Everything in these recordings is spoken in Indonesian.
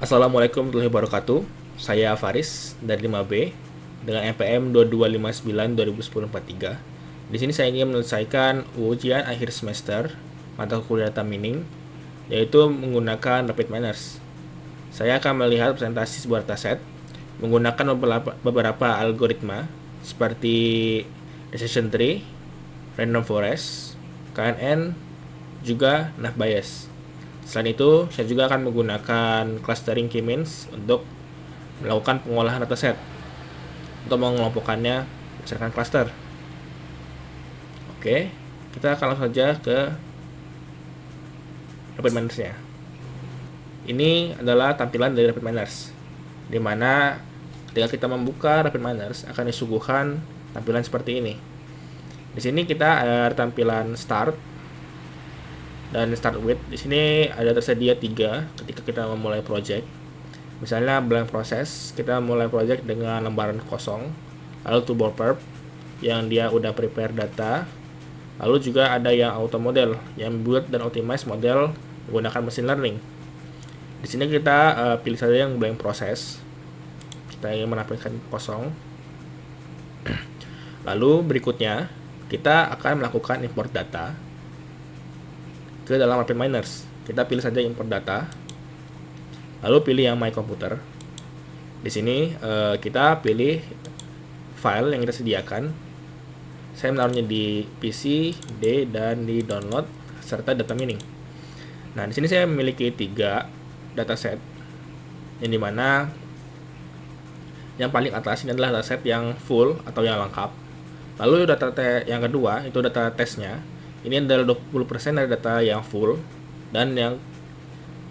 Assalamualaikum warahmatullahi wabarakatuh. Saya Faris dari 5B dengan NPM 2259-2010-43. Di sini saya ingin menyelesaikan ujian akhir semester mata kuliah data mining, yaitu menggunakan Rapid Miners. Saya akan melihat presentasi sebuah dataset menggunakan beberapa algoritma seperti decision tree, random forest, KNN, juga naive Bayes. Selain itu, saya juga akan menggunakan clustering k-means untuk melakukan pengolahan dataset untuk mengelompokkannya berdasarkan cluster. Oke, kita akan langsung saja ke Rapid Miners-nya. Ini adalah tampilan dari Rapid Miners, di mana ketika kita membuka Rapid Miners akan disuguhkan tampilan seperti ini. Di sini kita ada tampilan start dan start with. Di sini ada tersedia 3 ketika kita memulai project. Misalnya blank process, kita mulai project dengan lembaran kosong. Lalu toolbar perp yang dia udah prepare data. Lalu juga ada yang auto model yang build dan optimize model menggunakan machine learning. Di sini kita pilih saja yang blank process. Kita ingin menampilkan kosong. Lalu berikutnya kita akan melakukan import data ke dalam Rapid Miners. Kita pilih saja import data, lalu pilih yang My Computer. Di sini kita pilih file yang kita sediakan. Saya menaruhnya di PC, D, dan di download serta data mining. Nah, di sini saya memiliki 3 dataset, yang dimana yang paling atas ini adalah dataset yang full atau yang lengkap. Lalu data yang kedua itu data tesnya. Ini adalah 20% dari data yang full, dan yang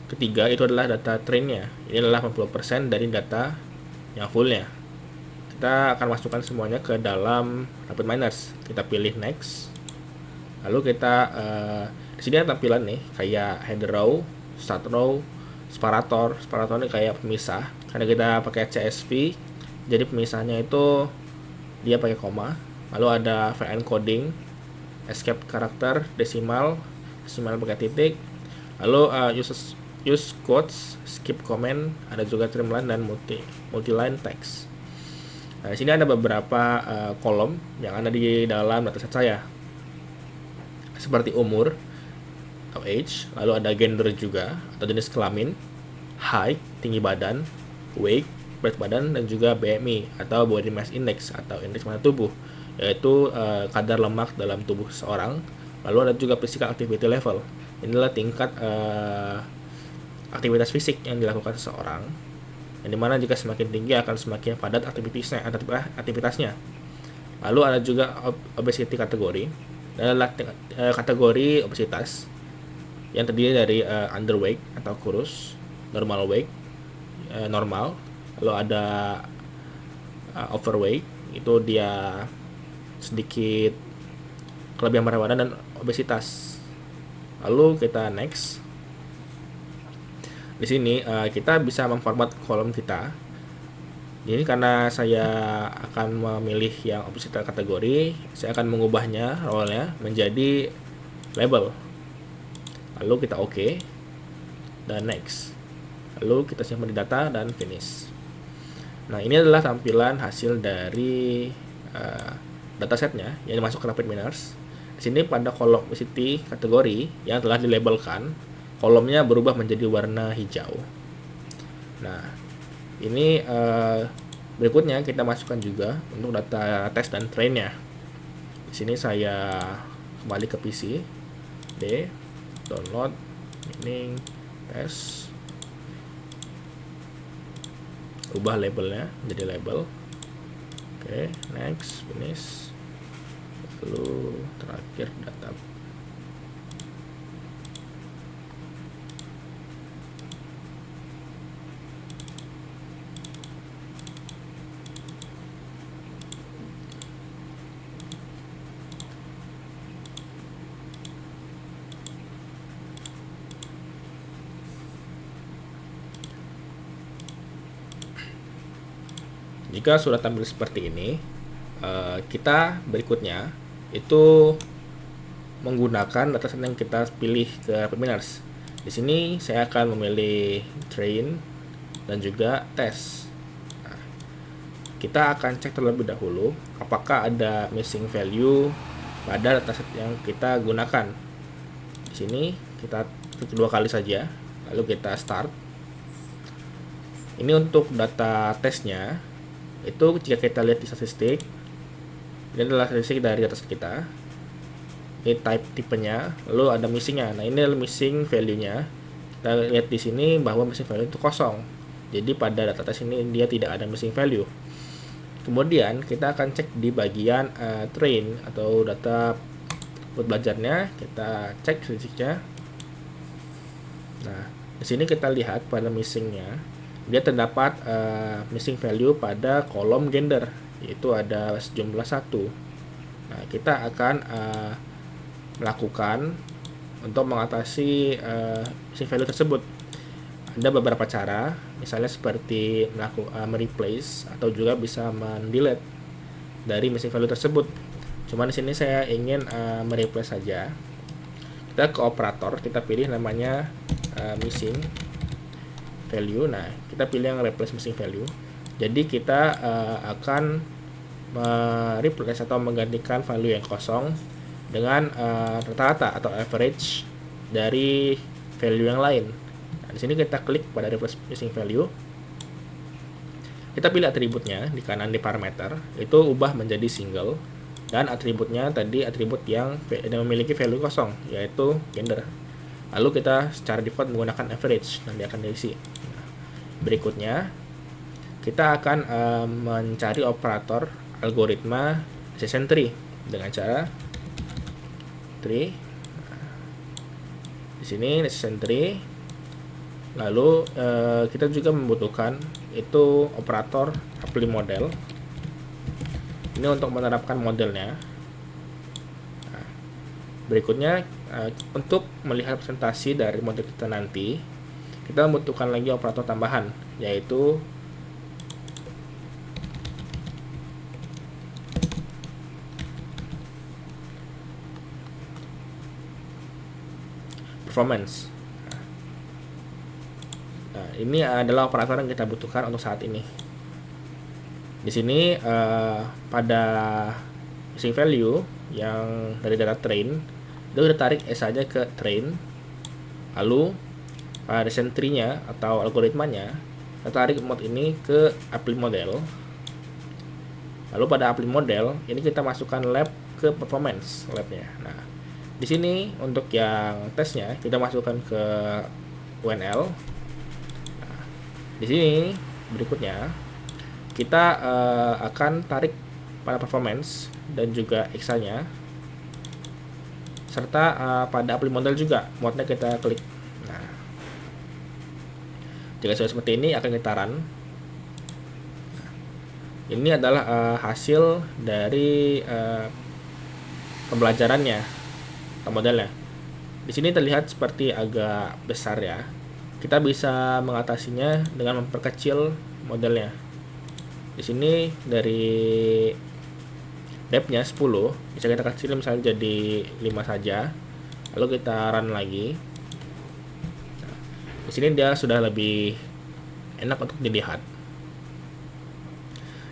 ketiga itu adalah data trainnya. Ini adalah 80% dari data yang fullnya. Kita akan masukkan semuanya ke dalam Rapid Miners. Kita pilih next. Lalu kita di sini ada tampilan nih kayak header row, start row, separator. Separator ini kayak pemisah. Karena kita pakai CSV, jadi pemisahnya itu dia pakai koma. Lalu ada VN coding, escape karakter, desimal pakai titik. Lalu use quotes, skip comment, ada juga trimline dan multi-line text. Nah, di sini ada beberapa kolom yang ada di dalam dataset saya, seperti umur atau age, lalu ada gender juga atau jenis kelamin, height tinggi badan, weight berat badan, dan juga BMI atau body mass index atau indeks massa tubuh, yaitu kadar lemak dalam tubuh seseorang. Lalu ada juga physical activity level. Inilah tingkat aktivitas fisik yang dilakukan seseorang, yang dimana jika semakin tinggi akan semakin padat aktivitasnya. Lalu ada juga obesity kategori. Adalah kategori obesitas yang terdiri dari underweight atau kurus, normal weight, normal. Lalu ada overweight, itu dia sedikit kelebihan berat badan dan obesitas. Lalu kita next. Di sini kita bisa memformat kolom kita. Jadi karena saya akan memilih yang obesitas kategori, saya akan mengubahnya role-nya menjadi label. Lalu kita OK dan next. Lalu kita simpan di data dan finish. Nah, ini adalah tampilan hasil dari datasetnya yang dimasuk ke Rapid Miners. Di sini pada kolom obesity kategori yang telah dilabelkan, kolomnya berubah menjadi warna hijau. Nah, ini berikutnya kita masukkan juga untuk data test dan trainnya. Di sini saya kembali ke PC, D, download, mining, test, ubah labelnya jadi label. Oke, next, finish. Lalu terakhir data. Jika sudah tampil seperti ini, kita berikutnya itu menggunakan dataset yang kita pilih ke Rapid Miners. Di sini saya akan memilih train, dan juga tes. Nah, kita akan cek terlebih dahulu apakah ada missing value pada dataset yang kita gunakan. Di sini kita klik 2 kali saja, lalu kita start. Ini untuk data tesnya. Itu jika kita lihat di statistik, ini adalah statistik dari dataset kita. Ini tipenya, lalu ada missingnya. Nah, ini adalah missing value-nya. Kita lihat di sini bahwa missing value itu kosong. Jadi pada data tes ini dia tidak ada missing value. Kemudian kita akan cek di bagian train atau data buat belajarnya, kita cek statistiknya. Nah, di sini kita lihat pada missingnya, dia terdapat missing value pada kolom gender, yaitu ada sejumlah 1. Nah, kita akan melakukan untuk mengatasi missing value tersebut. Ada beberapa cara, misalnya seperti mereplace atau juga bisa mendelete dari missing value tersebut. Cuman di sini saya ingin mereplace saja. Kita ke operator, kita pilih namanya missing value. Nah, kita pilih yang replace missing value. Jadi kita akan mereplace atau menggantikan value yang kosong dengan rata-rata atau average dari value yang lain. Nah, di sini kita klik pada replace missing value. Kita pilih atributnya di kanan di parameter, itu ubah menjadi single, dan atributnya tadi atribut yang memiliki value kosong, yaitu gender. Lalu kita secara default menggunakan average, nanti akan diisi. Nah, berikutnya kita akan mencari operator algoritma decision tree dengan cara tree. Nah, di sini decision tree. Lalu kita juga membutuhkan itu operator apply model. Ini untuk menerapkan modelnya. Nah, berikutnya untuk melihat presentasi dari model kita nanti, kita membutuhkan lagi operator tambahan, yaitu performance. Nah, ini adalah operator yang kita butuhkan untuk saat ini. Di sini pada missing value yang dari data train itu kita tarik S saja ke train, lalu pada decision tree-nya atau algoritmanya kita tarik mode ini ke apply model, lalu pada apply model ini kita masukkan lab ke performance labnya. Nah, di sini untuk yang tesnya kita masukkan ke UNL. Nah, di sini berikutnya kita akan tarik pada performance dan juga EXA-nya, serta pada apply model juga mode-nya kita klik. Nah, jika sudah seperti ini akan kita run. Nah, ini adalah hasil dari pembelajarannya atau modelnya. Di sini terlihat seperti agak besar ya. Kita bisa mengatasinya dengan memperkecil modelnya. Di sini dari depth-nya 10 bisa kita kecil misalnya jadi 5 saja, lalu kita run lagi. Nah, di sini dia sudah lebih enak untuk dilihat.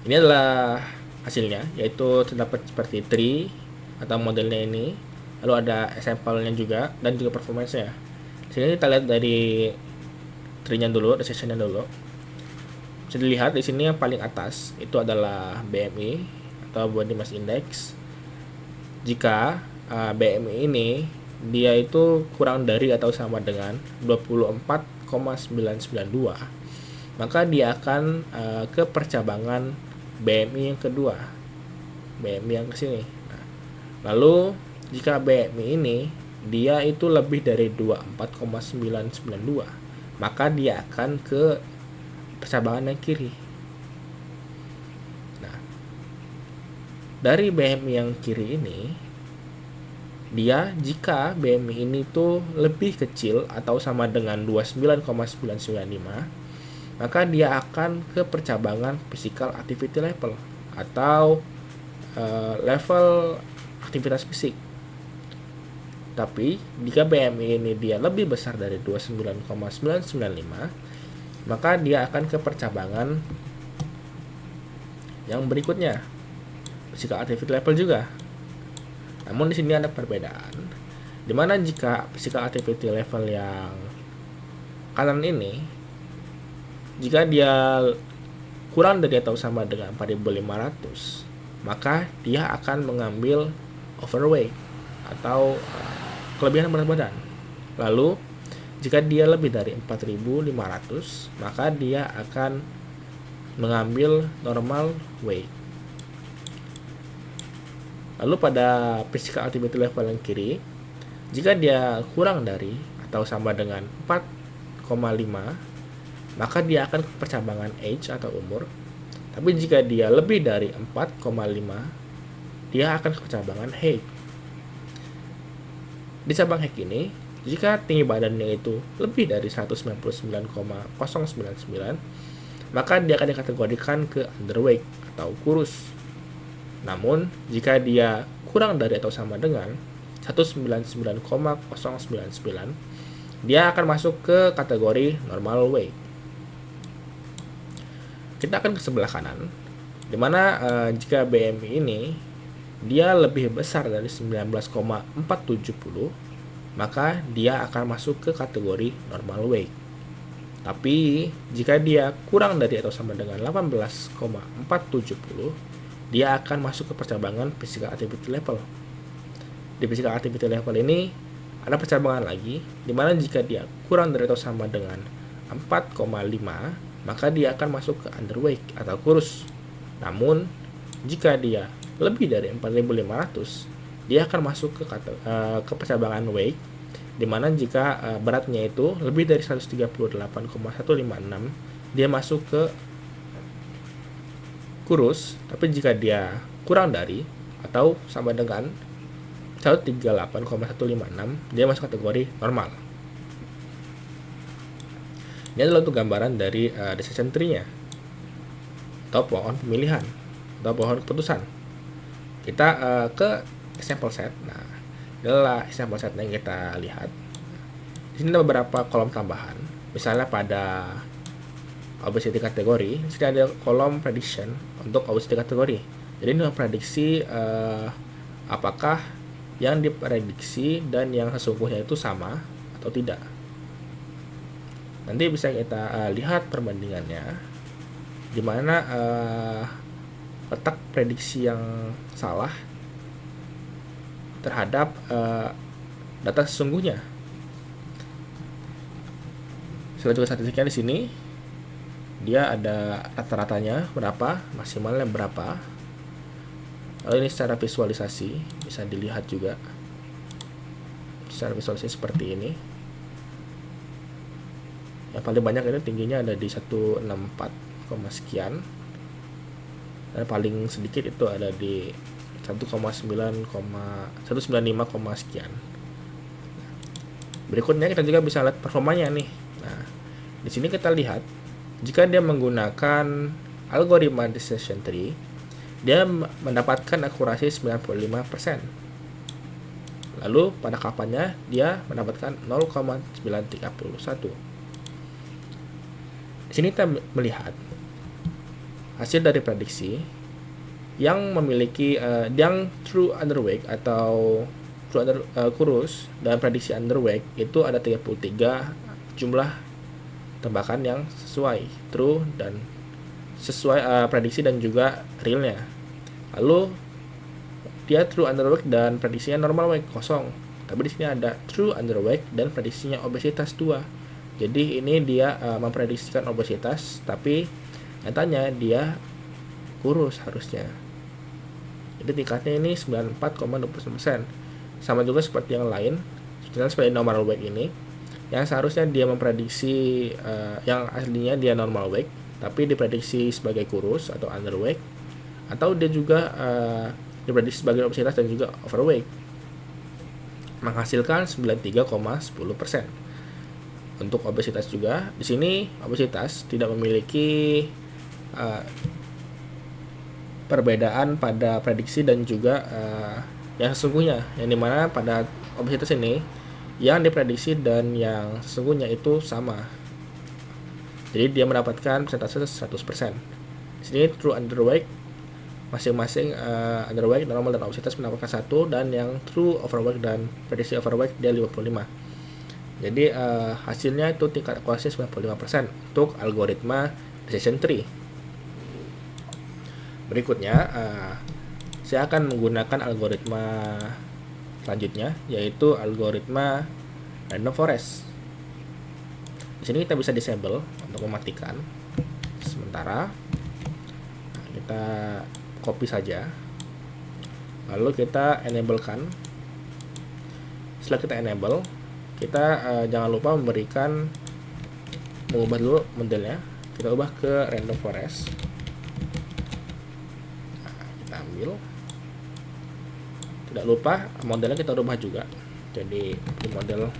Ini adalah hasilnya, yaitu terdapat seperti tree atau modelnya ini, lalu ada sampelnya juga dan juga performance-nya. Di sini kita lihat dari tree-nya dulu, decision-nya dulu. Bisa dilihat di sini yang paling atas itu adalah BMI atau body mass index. Jika BMI ini dia itu kurang dari atau sama dengan 24,992, maka dia akan ke percabangan BMI yang kedua, BMI yang ke sini. Nah, lalu jika BMI ini dia itu lebih dari 24,992, maka dia akan ke percabangan yang kiri. Nah, dari BMI yang kiri ini, dia jika BMI ini tuh lebih kecil atau sama dengan 29,995, maka dia akan ke percabangan physical activity level atau level aktivitas fisik. Tapi jika BMI ini dia lebih besar dari 29,995, maka dia akan ke percabangan yang berikutnya, physical activity level juga. Namun di sini ada perbedaan, dimana jika physical activity level yang kanan ini, jika dia kurang dari atau sama dengan 4.500, maka dia akan mengambil overweight atau kelebihan berat badan. Lalu jika dia lebih dari 4.500, maka dia akan mengambil normal weight. Lalu pada physical activity level yang kiri, jika dia kurang dari atau sama dengan 4,5, maka dia akan ke percabangan age atau umur. Tapi jika dia lebih dari 4,5, dia akan ke percabangan height. Di cabang height ini, jika tinggi badannya itu lebih dari 199,099, maka dia akan dikategorikan ke underweight atau kurus. Namun, jika dia kurang dari atau sama dengan 199,099, dia akan masuk ke kategori normal weight. Kita akan ke sebelah kanan, dimana jika BMI ini dia lebih besar dari 19,470, maka dia akan masuk ke kategori normal weight. Tapi jika dia kurang dari atau sama dengan 18,470, dia akan masuk ke percabangan physical activity level. Di physical activity level ini ada percabangan lagi, dimana jika dia kurang dari atau sama dengan 4,5, maka dia akan masuk ke underweight atau kurus. Namun jika dia lebih dari 4.500, dia akan masuk ke percabangan weight, dimana jika beratnya itu lebih dari 138,156, dia masuk ke kurus. Tapi jika dia kurang dari atau sama dengan 138,156, dia masuk kategori normal. Ini adalah untuk gambaran dari decision tree-nya atau pohon pemilihan atau pohon keputusan. Kita ke example set. Nah, ini adalah example set yang kita lihat. Di sini ada beberapa kolom tambahan. Misalnya pada obesity kategori, di sini ada kolom prediction untuk obesity kategori. Jadi ini memprediksi apakah yang diprediksi dan yang sesungguhnya itu sama atau tidak. Nanti bisa kita lihat perbandingannya, di mana letak prediksi yang salah terhadap data sesungguhnya. Saya juga statistiknya di sini, dia ada rata-ratanya berapa, maksimalnya berapa. Lalu ini secara visualisasi bisa dilihat juga, secara visualisasi seperti ini. Yang paling banyak ini tingginya ada di 164, sekian, dan paling sedikit itu ada di 195, sekian. Berikutnya kita juga bisa lihat performanya nih. Nah, di sini kita lihat jika dia menggunakan algoritma decision tree, dia mendapatkan akurasi 95%. Lalu pada kapannya dia mendapatkan 0,931. Di sini kita melihat hasil dari prediksi yang memiliki yang true underweight atau kurus dan prediksi underweight itu ada 33 jumlah tembakan yang sesuai true dan sesuai prediksi dan juga realnya. Lalu dia true underweight dan prediksinya normal weight kosong. Tapi di sini ada true underweight dan prediksinya obesitas 2. Jadi ini dia memprediksikan obesitas, tapi nyatanya dia kurus harusnya. Jadi tingkatnya ini 94,20%. Sama juga seperti yang lain, seperti normal weight ini, yang seharusnya dia memprediksi yang aslinya dia normal weight, tapi diprediksi sebagai kurus atau underweight, atau dia juga diprediksi sebagai obesitas dan juga overweight, menghasilkan 93,10%. Untuk obesitas juga, di sini obesitas tidak memiliki perbedaan pada prediksi dan juga yang sesungguhnya, yang dimana pada obesitas ini yang diprediksi dan yang sesungguhnya itu sama. Jadi dia mendapatkan persentase 100%. Di sini true underweight, masing-masing underweight, normal dan obesitas mendapatkan 1, dan yang true overweight dan prediksi overweight dia 55. Jadi hasilnya itu tingkat akurasi 95% untuk algoritma decision tree. Berikutnya saya akan menggunakan algoritma selanjutnya, yaitu algoritma random forest. Di sini kita bisa disable untuk mematikan sementara. Kita copy saja, lalu kita enablekan. Setelah kita enable, kita jangan lupa mengubah dulu modelnya. Kita ubah ke random forest. Kita ambil, tidak lupa modelnya kita ubah juga jadi model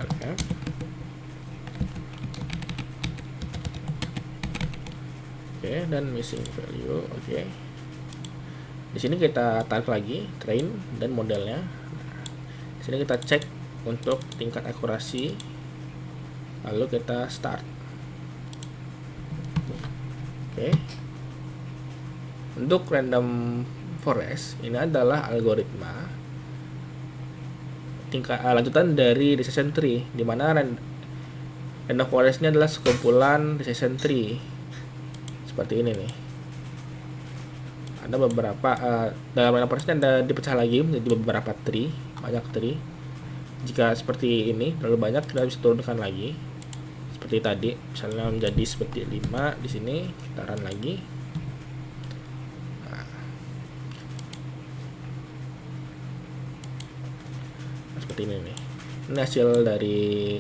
oke, dan missing value. Oke, di sini kita tarik lagi train dan modelnya. Di sini kita cek untuk tingkat akurasi, lalu kita start. Oke, untuk random forest ini adalah algoritma tingkat lanjutan dari decision tree, di mana random forest ini adalah sekumpulan decision tree seperti ini nih. Ada beberapa dalam random forest ini ada dipecah lagi menjadi beberapa tree, banyak tree. Jika seperti ini terlalu banyak, kita bisa turunkan lagi seperti tadi, misalnya menjadi seperti 5. Di sini kita run lagi. Seperti ini nih. Ini hasil dari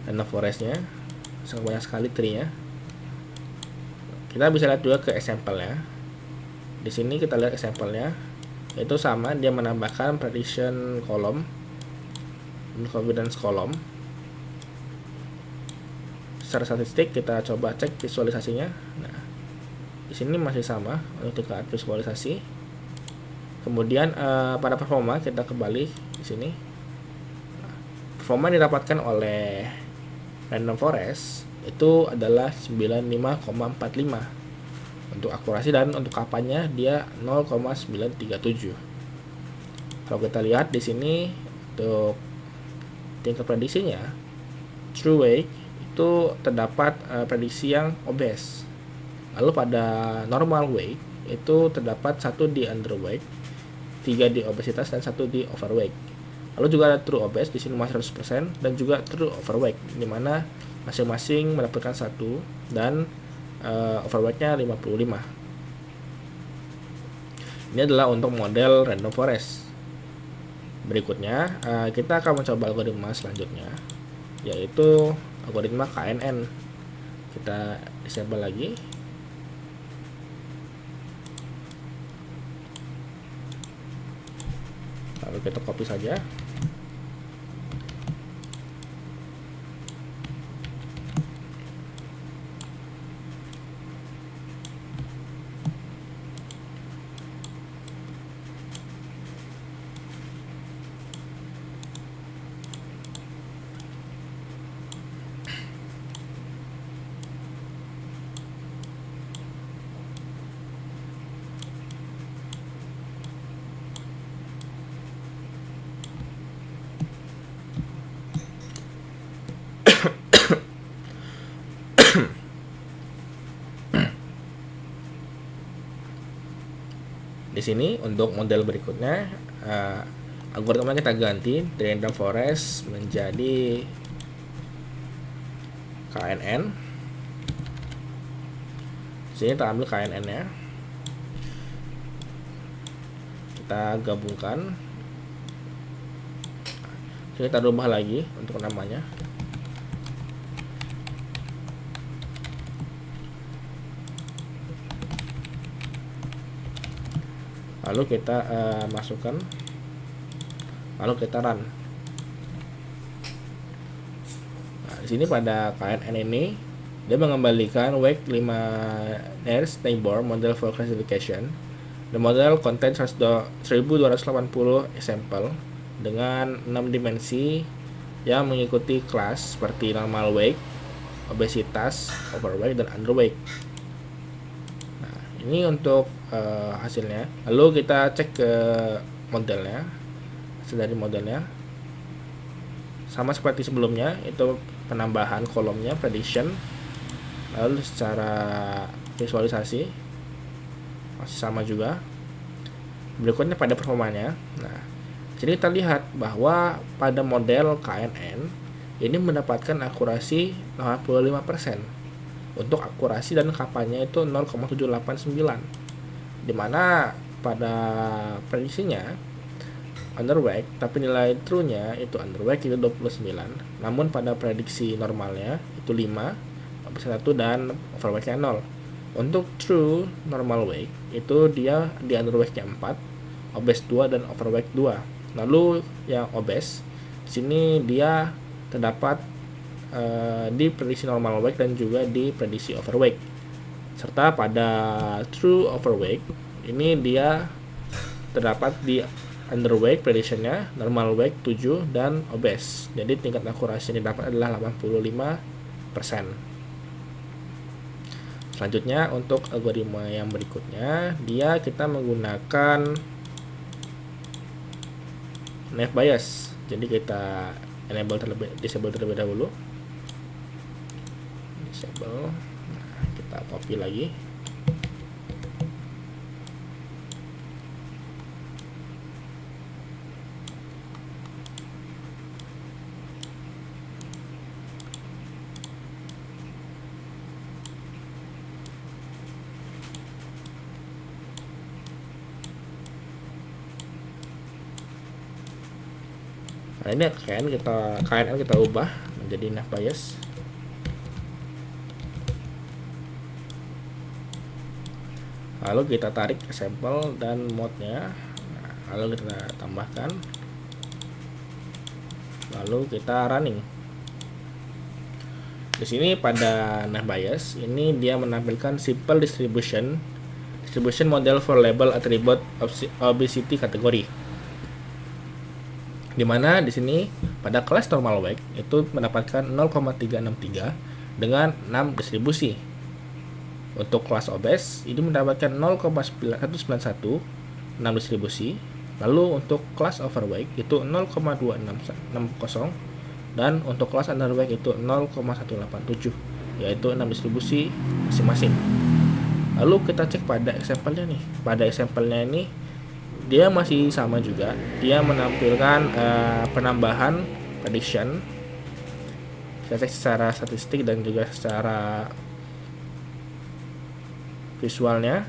random forestnya, sangat banyak sekali tree-nya. Kita bisa lihat juga ke example-nya. Di sini kita lihat example-nya, itu sama, dia menambahkan prediction column dan confidence column. Secara statistik kita coba cek visualisasinya. Nah, di sini masih sama untuk tingkat visualisasi. Kemudian pada performa kita kembali di sini. Performa didapatkan oleh random forest itu adalah 95,45 untuk akurasi, dan untuk kapanya dia 0,937. Kalau kita lihat di sini untuk tingkat prediksinya, true weight itu terdapat prediksi yang obes. Lalu pada normal weight itu terdapat 1 di underweight, 3 di obesitas, dan 1 di overweight. Lalu juga ada true obese di sini masih 100%, dan juga true overweight di mana masing-masing mendapatkan 1, dan overweightnya 55. Ini adalah untuk model random forest. Berikutnya kita akan mencoba algoritma selanjutnya, yaitu algoritma KNN. Kita disable lagi. Lalu kita copy saja. Di sini untuk model berikutnya, algoritma kita ganti dari random forest menjadi KNN. Di sini kita ambil KNN-nya, kita gabungkan. Kita rubah lagi untuk namanya. Lalu kita masukkan, lalu kita run. Nah, di sini pada KNN ini dia mengembalikan weight 5 nearest neighbor model for classification. The model contains 1280 sampel dengan 6 dimensi yang mengikuti kelas seperti normal weight, obesitas, overweight, dan underweight. Nah, ini untuk hasilnya. Lalu kita cek ke modelnya. Hasil dari modelnya sama seperti sebelumnya, itu penambahan kolomnya prediction. Lalu secara visualisasi masih sama juga. Berikutnya pada performanya. Nah, jadi kita lihat bahwa pada model KNN ini mendapatkan akurasi 85%. Untuk akurasi dan kapanya itu 0,789. Dimana pada prediksinya underweight, tapi nilai true-nya itu underweight itu 29. Namun pada prediksi normalnya itu 5, obesitas 1, dan overweight-nya 0. Untuk true normal weight itu dia di underweight-nya 4, obes 2, dan overweight 2. Lalu yang obes di sini dia terdapat di prediksi normal weight dan juga di prediksi overweight. Serta pada true overweight ini dia terdapat di underweight prediction-nya, normal weight 7, dan obes. Jadi tingkat akurasi yang didapat adalah 85%. Selanjutnya untuk algoritma yang berikutnya, kita menggunakan naive Bayes. Jadi kita disable terlebih dahulu. Disable. Nah, kita copy lagi. Nah, ini KNN kita ubah menjadi naive Bayes. Lalu kita tarik sampel dan mode-nya. Nah, lalu kita tambahkan. Lalu kita running. Di sini pada naive Bayes ini dia menampilkan simple distribution model for label attribute obesity kategori. Dimana di sini pada kelas normal weight itu mendapatkan 0,363 dengan 6 distribusi. Untuk kelas obes ini mendapatkan 0,191 6 distribusi. Lalu untuk kelas overweight itu 0,2660 dan untuk kelas underweight itu 0,187, yaitu 6 distribusi masing-masing. Lalu kita cek pada example-nya nih. Pada example-nya ini dia masih sama juga. Dia menampilkan penambahan prediction. Kita cek secara statistik dan juga secara visualnya.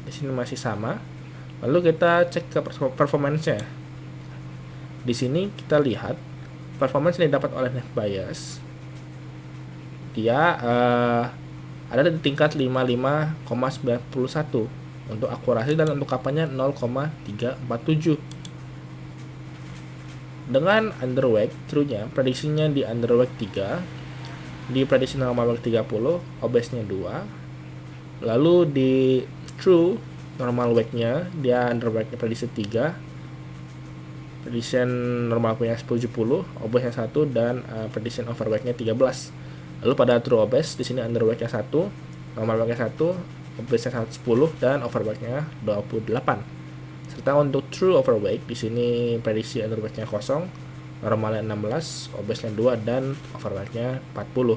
Di sini masih sama. Lalu kita cek ke performance-nya. Di sini kita lihat performance yang didapat oleh naive Bayes. Dia ada di tingkat 55,91 untuk akurasi dan untuk kapanya 0,347. Dengan underweight true-nya, prediksinya di underweight 3, di prediksi normal weight 30, obesnya 2. Lalu di true normal weight-nya dia underweight-nya prediksi 3, prediction normal weight-nya 70, obesnya 1, dan prediction overweight-nya 13. Lalu pada true obes di sini underweight-nya 1, normal weight-nya 1, obesnya 10, dan overweight-nya 28. Serta untuk true overweight di sini prediksi underweight-nya 0, normalnya 16, obesnya 2, dan overweight-nya 40.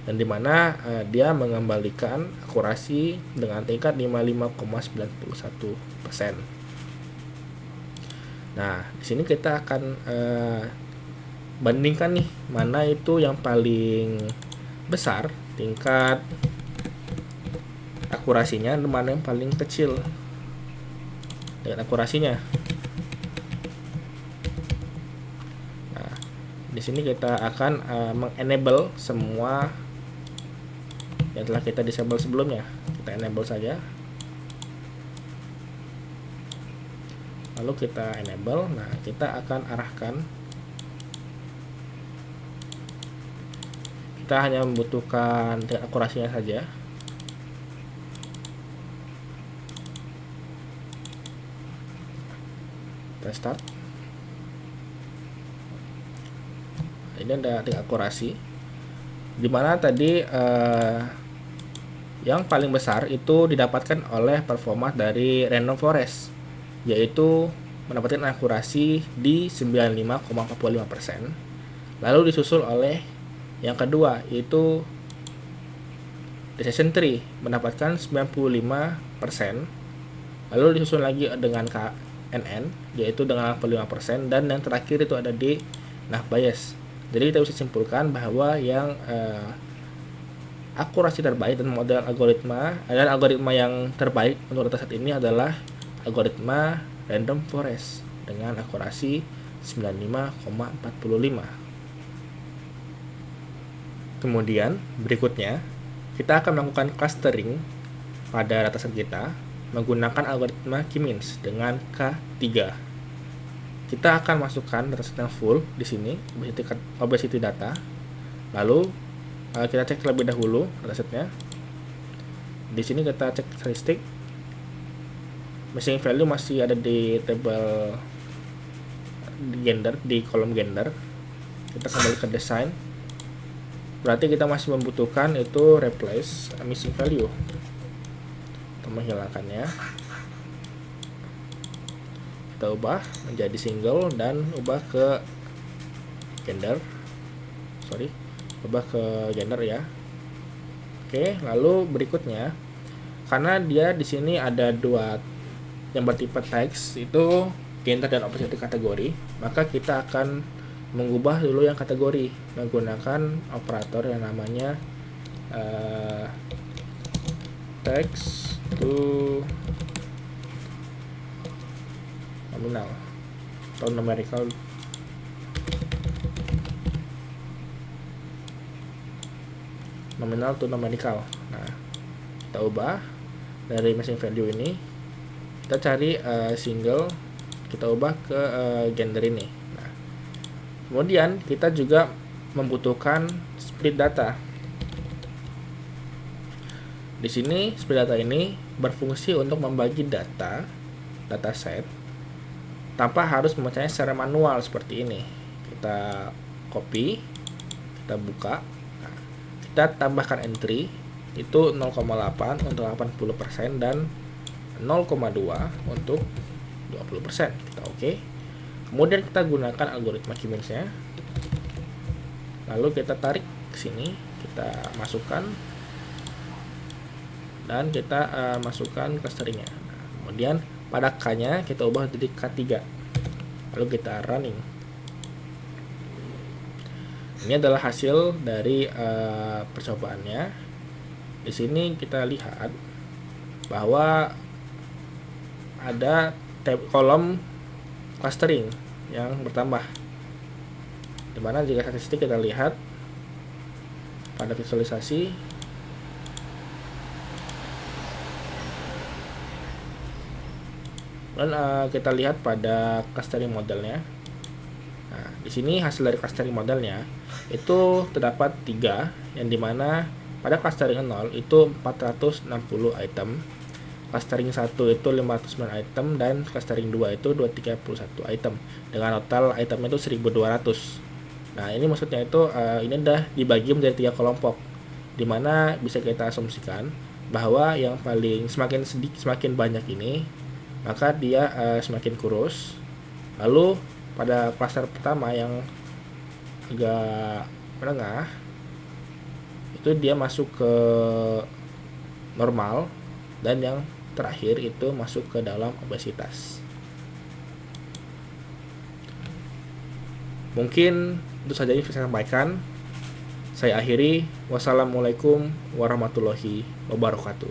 Dan dimana dia mengembalikan akurasi dengan tingkat 55,91%. Nah, di sini kita akan bandingkan nih mana itu yang paling besar tingkat akurasinya dan mana yang paling kecil dengan akurasinya. Nah, di sini kita akan mengenable semua yang telah kita disable sebelumnya. Kita enable saja. Lalu kita enable. Nah, kita akan arahkan. Kita hanya membutuhkan tingkat akurasinya saja. Kita start. Ini ada tingkat akurasi, dimana tadi yang paling besar itu didapatkan oleh performa dari random forest, yaitu mendapatkan akurasi di 95,45%. Lalu disusul oleh yang kedua yaitu decision tree mendapatkan 95%. Lalu disusul lagi dengan KNN yaitu dengan 85%, dan yang terakhir itu ada di Naive Bayes. Jadi kita bisa simpulkan bahwa yang akurasi terbaik dan model algoritma adalah algoritma yang terbaik untuk dataset ini adalah algoritma random forest dengan akurasi 95,45. Kemudian berikutnya kita akan melakukan clustering pada dataset kita menggunakan algoritma K-means dengan K3. Kita akan masukkan dataset yang full di sini, obesity data. Lalu kita cek terlebih dahulu datasetnya. Di sini kita cek statistik. Missing value masih ada di tabel gender, di kolom gender. Kita kembali ke design. Berarti kita masih membutuhkan itu replace missing value untuk menghilangkannya. Kita ubah menjadi single dan ubah ke gender. Ubah ke gender ya. Oke, lalu berikutnya karena dia di sini ada dua yang bertipe teks, itu gender dan opacity kategori, maka kita akan mengubah dulu yang kategori menggunakan operator yang namanya text to nominal atau numerical to numerical. Nah, kita ubah dari missing value ini, kita cari single, kita ubah ke gender ini. Nah, kemudian kita juga membutuhkan split data. Di sini split data ini berfungsi untuk membagi dataset tanpa harus membacanya secara manual seperti ini. Kita copy, kita buka, nah, kita tambahkan entry itu 0,8 untuk 80% dan 0,2 untuk 20%. Kita oke. Kemudian kita gunakan algoritma K-means-nya. Lalu kita tarik ke sini, kita masukkan dan kita masukkan clusteringnya. Nah, kemudian pada K-nya kita ubah jadi K3. Lalu kita running. Ini adalah hasil dari percobaannya. Di sini kita lihat bahwa ada kolom clustering yang bertambah, dimana jika statistik kita lihat pada visualisasi, dan kita lihat pada clustering modelnya. Nah, di sini hasil dari clustering modelnya itu terdapat 3, yang dimana pada clustering 0 itu 460 item, clustering 1 itu 509 item, dan clustering 2 itu 231 item dengan total itemnya itu 1200. Nah, ini maksudnya itu ini udah dibagi menjadi 3 kelompok, dimana bisa kita asumsikan bahwa yang paling semakin banyak ini maka dia semakin kurus. Lalu pada cluster pertama yang agak menengah itu dia masuk ke normal, dan yang terakhir itu masuk ke dalam obesitas. Mungkin itu saja yang saya sampaikan. Saya akhiri. Wassalamualaikum warahmatullahi wabarakatuh.